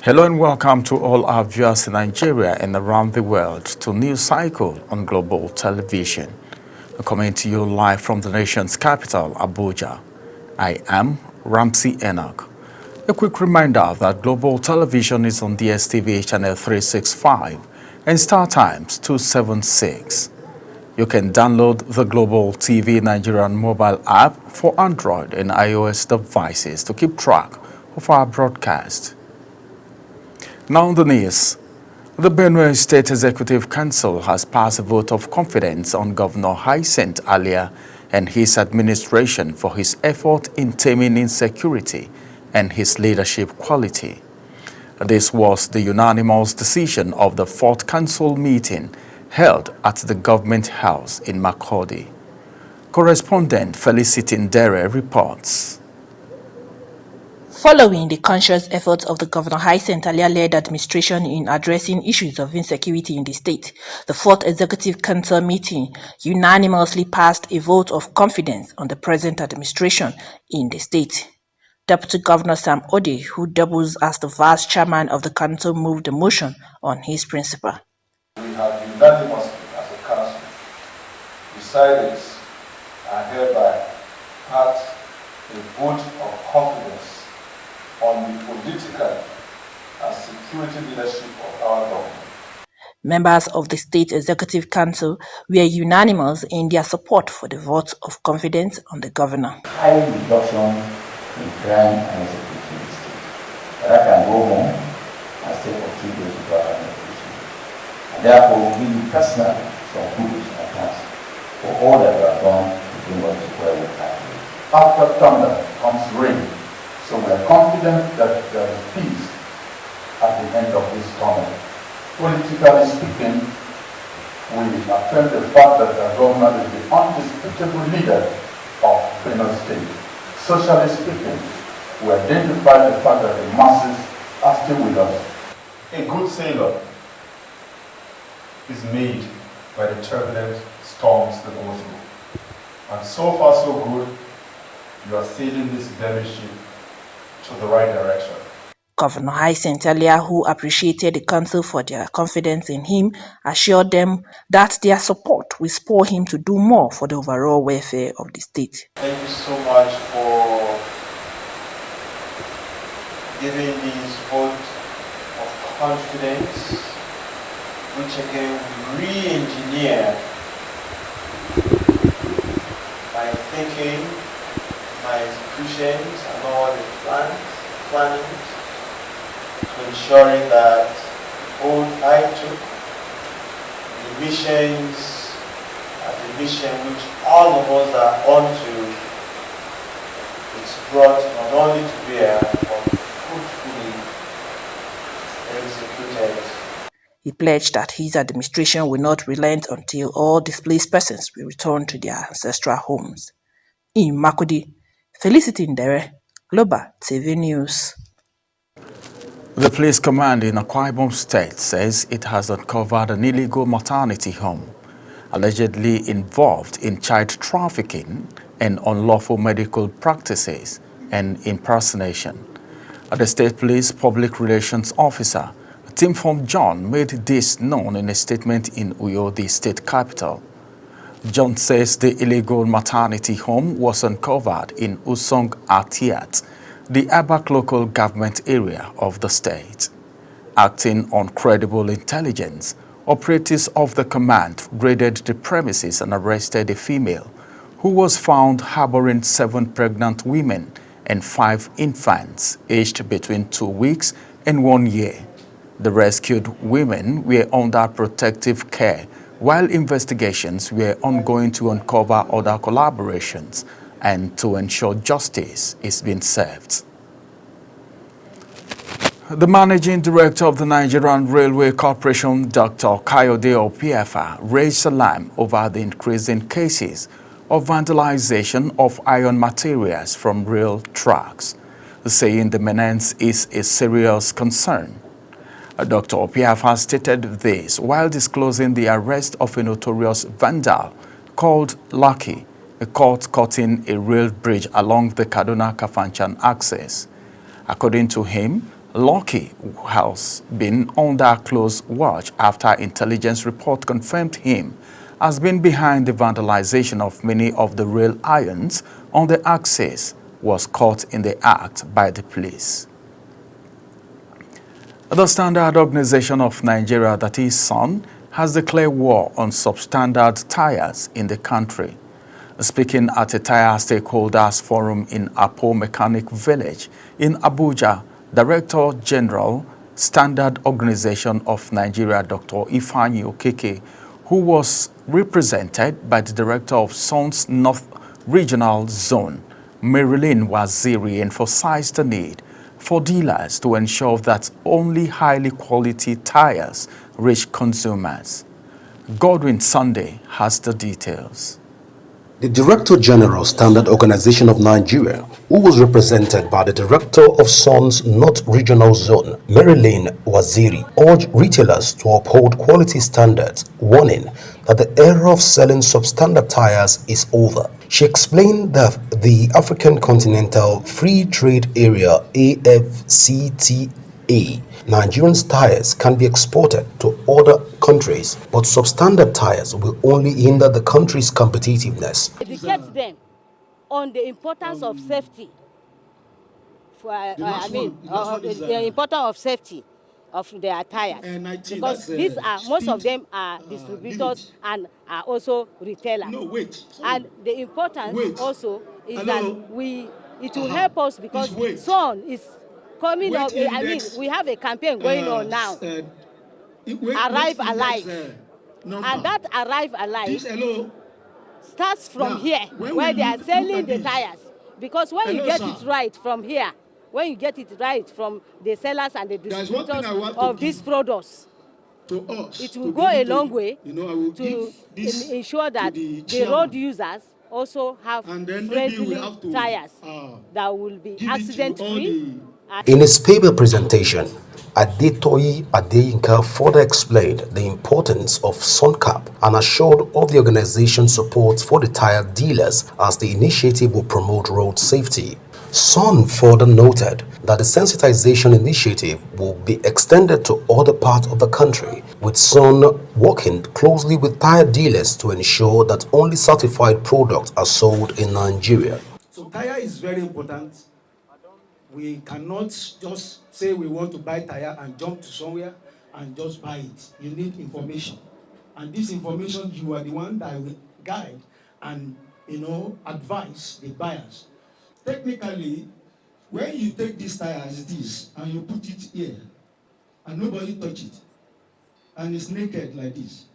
Hello and welcome to all our viewers in Nigeria and around the world to News Cycle on Global Television. Coming to you live from the nation's capital, Abuja. I am Ramsey Enoch. A quick reminder that Global Television is on DSTV channel 365 and Star Times 276. You can download the Global TV Nigerian mobile app for Android and iOS devices to keep track of our broadcast. Now on the news, the Benue State Executive Council has passed a vote of confidence on Governor Hyacinth Alia and his administration for his effort in taming insecurity and his leadership quality. This was the unanimous decision of the fourth council meeting held at the Government House in Makurdi. Correspondent Felicity Ndere reports. Following the conscious efforts of the Governor Hyacinth Alia-led administration in addressing issues of insecurity in the state, the Fourth Executive Council meeting unanimously passed a vote of confidence on the present administration in the state. Deputy Governor Sam Ode, who doubles as the vice chairman of the council, moved the motion on his principle. We have unanimously, as a council, decided and hereby passed a vote of confidence on the political and security leadership of our government. Members of the State Executive Council were unanimous in their support for the vote of confidence on the governor. High reduction in crime and insecurity in the state. That I can go home and stay for 3 days without having a patient. And therefore, give you personally some kudos and thanks for all that you have done to bring us to where we are. After thunder comes rain. So we are confident that there is peace at the end of this tunnel. Politically speaking, we affirm the fact that the government is the undisputable leader of Benue State. Socially speaking, we identify the fact that the masses are still with us. A good sailor is made by the turbulent storms that go through. And so far so good, you are sailing this very ship to the right direction. Governor Hyacinth Alia, who appreciated the council for their confidence in him, assured them that their support will spur him to do more for the overall welfare of the state. Thank you so much for giving this vote of confidence, which again we re-engineer my thinking, my executions, and all the planning to ensuring that old I took the missions and the mission which all of us are on to, it's brought not only to bear but fruitfully executed. He pledged that his administration will not relent until all displaced persons will return to their ancestral homes. In Makurdi, Felicity Ndere, Global TV News. The police command in Akwa Ibom State says it has uncovered an illegal maternity home allegedly involved in child trafficking and unlawful medical practices and impersonation. The State Police Public Relations Officer, Timfom John, made this known in a statement in Uyo, the state capital. John says the illegal maternity home was uncovered in Usong Atiat, the Abak local government area of the state. Acting on credible intelligence, operatives of the command raided the premises and arrested a female who was found harboring 7 pregnant women and 5 infants aged between 2 weeks and 1 year. The rescued women were under protective care while investigations were ongoing to uncover other collaborations and to ensure justice is being served. The Managing Director of the Nigerian Railway Corporation, Dr. Kayode Opiefa, raised alarm over the increasing cases of vandalization of iron materials from rail tracks, saying the menace is a serious concern. Dr. Opiefa stated this while disclosing the arrest of a notorious vandal called Lucky, caught cutting a rail bridge along the Kaduna-Kafanchan axis. According to him, Lucky has been under close watch after intelligence report confirmed him has been behind the vandalization of many of the rail irons on the axis, was caught in the act by the police. The Standard Organization of Nigeria, that is SON, has declared war on substandard tires in the country. Speaking at a tire stakeholders forum in Apo Mechanic Village in Abuja, Director General, Standard Organization of Nigeria, Dr. Ifeanyi Okeke, who was represented by the Director of SON's North Regional Zone, Marilyn Waziri, emphasized the need for dealers to ensure that only highly quality tires reach consumers. Godwin Sunday has the details. The Director General, Standard Organization of Nigeria, who was represented by the Director of SON's North Regional Zone, Marilyn Waziri, urged retailers to uphold quality standards, warning that the era of selling substandard tires is over. She explained that the African Continental Free Trade Area (AFCTA) Nigerian tires can be exported to other countries, but substandard tires will only hinder the country's competitiveness. Educate them on the importance of safety. The importance of safety of their tires, because these are most of them are distributors and are also retailers. And the importance also is that it will help us, because SON is coming up. We have a campaign going on now. Arrive Alive. And that Arrive Alive starts from here, where they are selling the tires. Because when you get it right from here, when you get it right from the sellers and the distributors of these products, it will go a long way to ensure that the road users also have friendly tires that will be accident-free. In his paper presentation, Adetoyi Adeyinka further explained the importance of SONCAP and assured of the organization's support for the tire dealers as the initiative will promote road safety. SON further noted that the sensitization initiative will be extended to other parts of the country, with SON working closely with tire dealers to ensure that only certified products are sold in Nigeria. So tire is very important. We cannot just say we want to buy tire and jump to somewhere and just buy it. You need information. And this information, you are the one that will guide and, advise the buyers. Technically, when you take this tire as it is and you put it here and nobody touch it, and it's naked like this,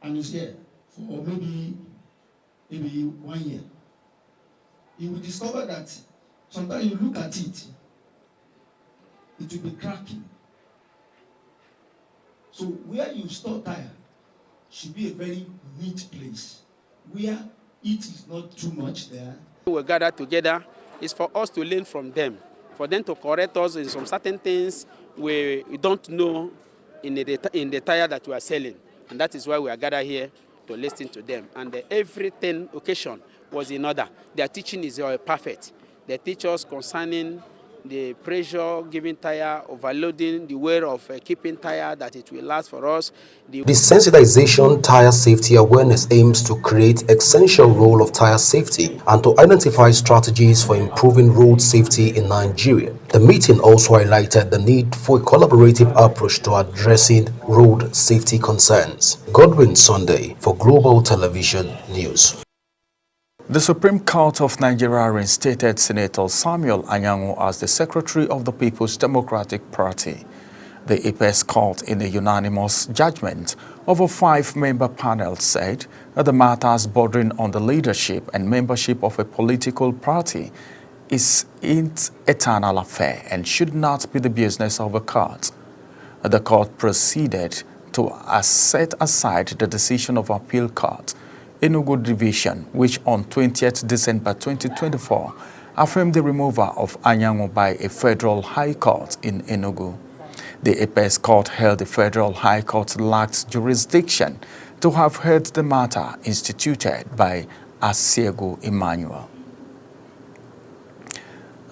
and it's here for maybe 1 year, you will discover that sometimes you look at it, it will be cracking. So where you store tire should be a very neat place, where it is not too much there. We gather together is for us to learn from them, for them to correct us in some certain things we don't know in the tire that we are selling. And that is why we are gathered here to listen to them. And every 10 occasion was in order. Their teaching is perfect. They teach us concerning the pressure giving tire, overloading, the way of keeping tire, that it will last for us. The sensitization tire safety awareness aims to create essential role of tire safety and to identify strategies for improving road safety in Nigeria. The meeting also highlighted the need for a collaborative approach to addressing road safety concerns. Godwin Sunday for Global Television News. The Supreme Court of Nigeria reinstated Senator Samuel Anyanwu as the Secretary of the People's Democratic Party. The Apex Court, in a unanimous judgment of a 5-member panel, said that the matters bordering on the leadership and membership of a political party is its eternal affair and should not be the business of a court. The court proceeded to set aside the decision of Appeal Court Enugu Division, which on 20th December 2024 affirmed the removal of Anyanwu by a federal high court in Enugu. The Apex Court held the federal high court lacked jurisdiction to have heard the matter instituted by Asiegu Emmanuel.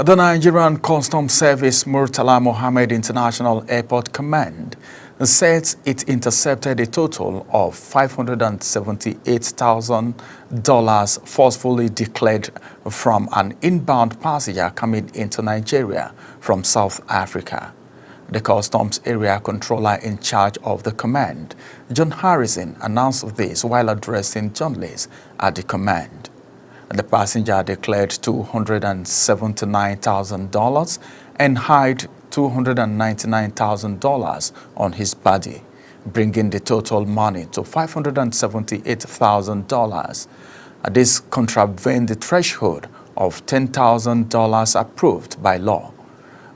The Nigerian Customs Service Murtala Mohammed International Airport Command says it intercepted a total of $578,000 forcefully declared from an inbound passenger coming into Nigeria from South Africa. The Customs Area Controller in charge of the command, John Harrison, announced this while addressing journalists at the command. The passenger declared $279,000 and hid $299,000 on his body, bringing the total money to $578,000. This contravened the threshold of $10,000 approved by law.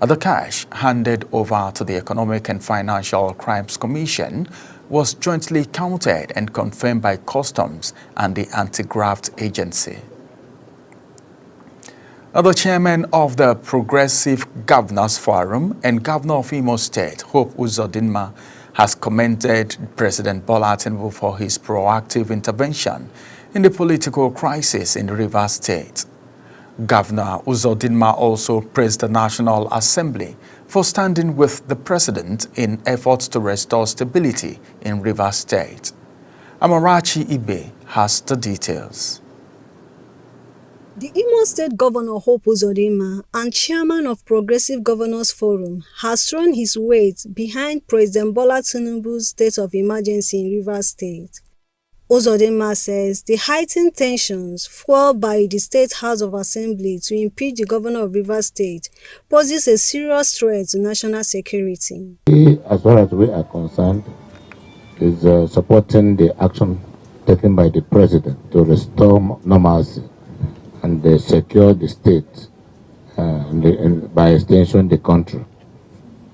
The cash handed over to the Economic and Financial Crimes Commission was jointly counted and confirmed by Customs and the Anti-Graft Agency. The chairman of the Progressive Governors Forum and Governor of Imo State, Hope Uzodinma, has commended President Bola Tinubu for his proactive intervention in the political crisis in Rivers State. Governor Uzodinma also praised the National Assembly for standing with the president in efforts to restore stability in Rivers State. Amarachi Ibe has the details. The Imo State Governor Hope Uzodinma and Chairman of Progressive Governors Forum has thrown his weight behind President Bola Tinubu's state of emergency in Rivers State. Uzodinma says the heightened tensions fueled by the State House of Assembly to impeach the Governor of Rivers State poses a serious threat to national security. As far as we are concerned, is supporting the action taken by the President to restore normalcy and secure the state and by extension the country.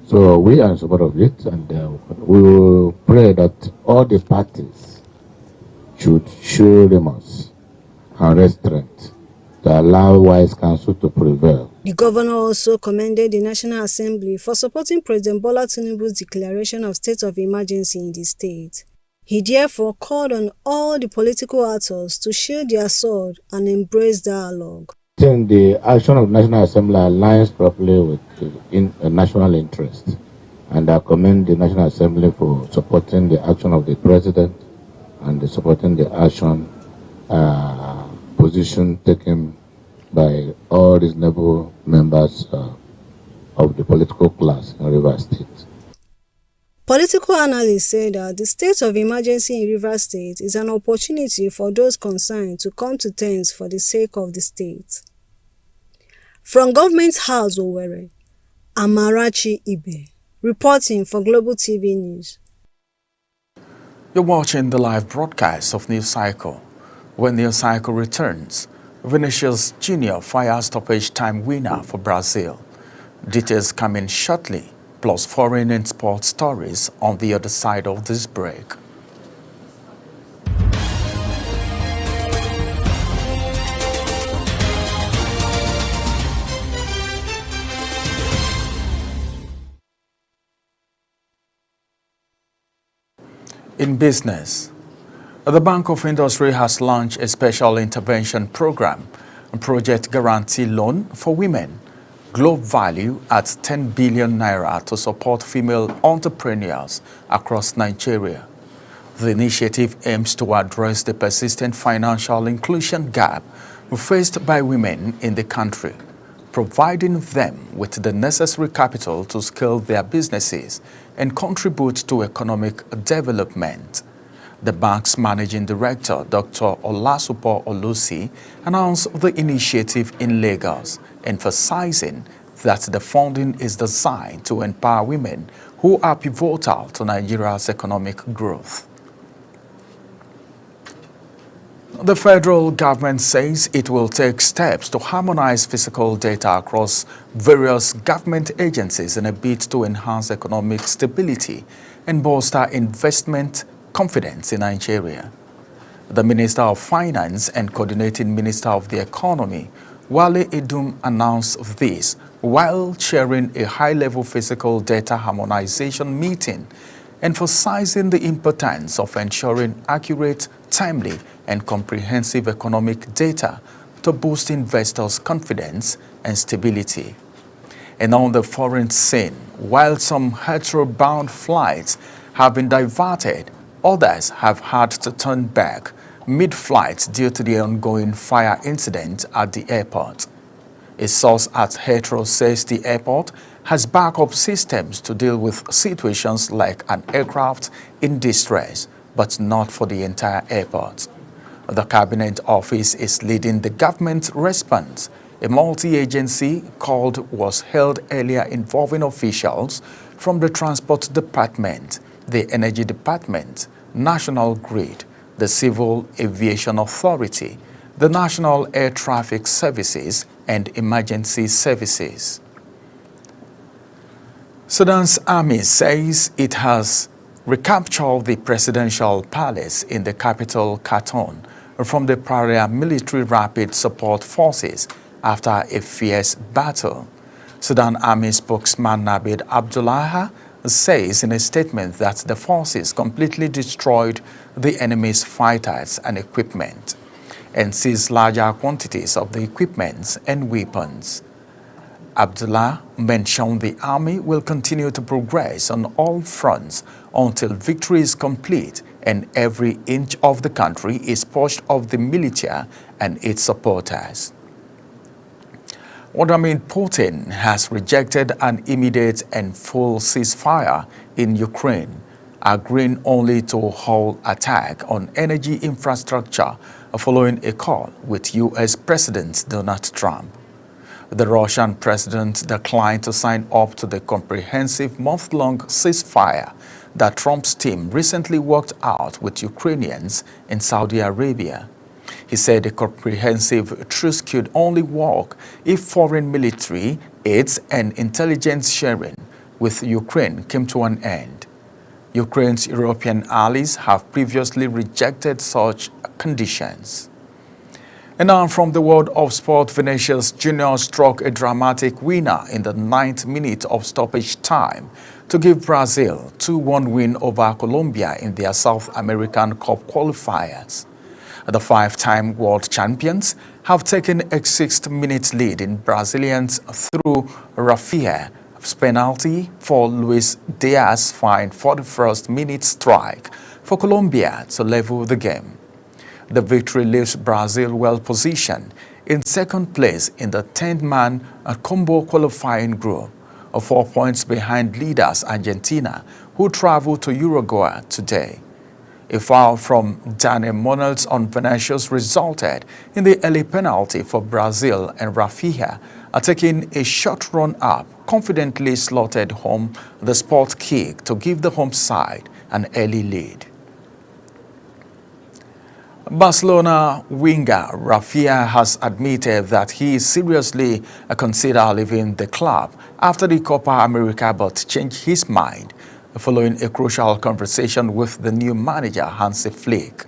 So we are in support of it, and we will pray that all the parties should show remorse and restraint to allow wise counsel to prevail. The governor also commended the National Assembly for supporting President Bola Tinubu's declaration of state of emergency in the state. He therefore called on all the political actors to shield their sword and embrace dialogue. I think the action of the National Assembly aligns properly with the national interest, and I commend the National Assembly for supporting the action of the President and supporting the action position taken by all reasonable members of the political class in Rivers State. Political analysts say that the state of emergency in Rivers State is an opportunity for those concerned to come to terms for the sake of the state. From Government House, Owerri, Amarachi Ibe, reporting for Global TV News. You're watching the live broadcast of News Cycle. When News Cycle returns, Vinicius Jr. fire stoppage time winner for Brazil. Details coming shortly, plus foreign and sports stories on the other side of this break. In business, the Bank of Industry has launched a special intervention program, Project Guarantee Loan for Women, globe value at 10 billion naira to support female entrepreneurs across Nigeria. The initiative aims to address the persistent financial inclusion gap faced by women in the country, providing them with the necessary capital to scale their businesses and contribute to economic development. The bank's managing director, Dr. Olasupo Olusi, announced the initiative in Lagos, emphasizing that the funding is designed to empower women who are pivotal to Nigeria's economic growth. The federal government says it will take steps to harmonize physical data across various government agencies in a bid to enhance economic stability and bolster investment confidence in Nigeria. The Minister of Finance and Coordinating Minister of the Economy, Wale Edum, announced this while chairing a high-level physical data harmonization meeting, emphasizing the importance of ensuring accurate, timely, and comprehensive economic data to boost investors' confidence and stability. And on the foreign scene, while some Heathrow-bound flights have been diverted, others have had to turn back mid-flight due to the ongoing fire incident at the airport. A source at Heathrow says the airport has backup systems to deal with situations like an aircraft in distress, but not for the entire airport. The Cabinet Office is leading the government response. A multi-agency call was held earlier involving officials from the Transport Department, the Energy Department, National Grid, the Civil Aviation Authority, the National Air Traffic Services, and Emergency Services. Sudan's army says it has recaptured the presidential palace in the capital, Khartoum, from the paramilitary Rapid Support Forces after a fierce battle. Sudan Army spokesman Nabid Abdullahi says in a statement that the forces completely destroyed the enemy's fighters and equipment and seized larger quantities of the equipment and weapons. Abdullah mentioned the army will continue to progress on all fronts until victory is complete and every inch of the country is purged of the militia and its supporters. Vladimir Putin has rejected an immediate and full ceasefire in Ukraine, agreeing only to halt attack on energy infrastructure following a call with U.S. President Donald Trump. The Russian president declined to sign up to the comprehensive month-long ceasefire that Trump's team recently worked out with Ukrainians in Saudi Arabia. He said a comprehensive truce could only work if foreign military aids and intelligence sharing with Ukraine came to an end. Ukraine's European allies have previously rejected such conditions. And now from the world of sport, Vinicius Jr. struck a dramatic winner in the 9th minute of stoppage time to give Brazil a 2-1 win over Colombia in their South American Cup qualifiers. The 5-time world champions have taken a 6th-minute lead in Brazilians through Rafinha's penalty for Luis Diaz's fine 41st-minute strike for Colombia to level the game. The victory leaves Brazil well positioned in second place in the 10-man combo qualifying group, 4 points behind leaders Argentina, who travel to Uruguay today. A foul from Daniel Munoz on Vinicius resulted in the early penalty for Brazil, and Rafinha, taking a short run up, confidently slotted home the spot kick to give the home side an early lead. Barcelona winger Rafinha has admitted that he seriously considered leaving the club after the Copa America, but changed his mind following a crucial conversation with the new manager Hansi Flick.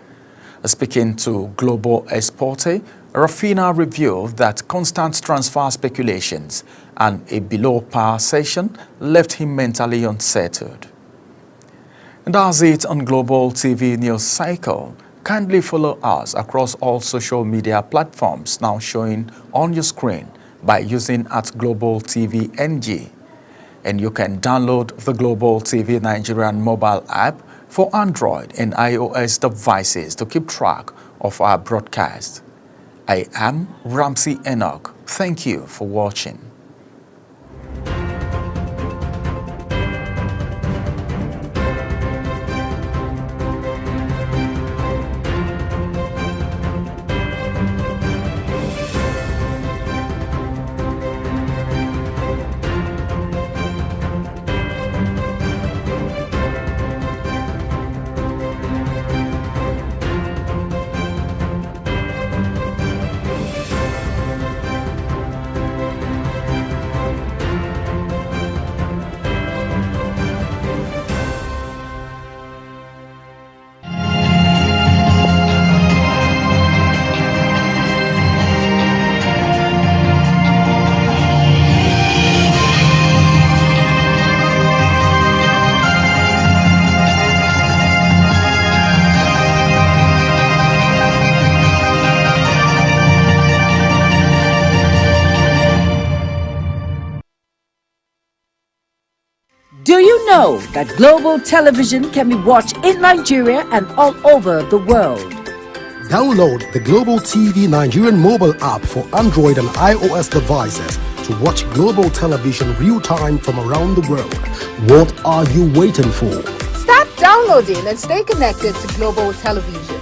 Speaking to Globo Esporte, Rafinha revealed that constant transfer speculations and a below-par session left him mentally unsettled. And that's it on Global TV News Cycle. Kindly follow us across all social media platforms now showing on your screen by using @Global TV NG. And you can download the Global TV Nigerian mobile app for Android and iOS devices to keep track of our broadcast. I am Ramsey Enoch. Thank you for watching. know that Global Television can be watched in Nigeria and all over the world. Download the Global TV Nigerian mobile app for Android and iOS devices to watch Global Television real-time from around the world. What are you waiting for? Start downloading and stay connected to Global Television.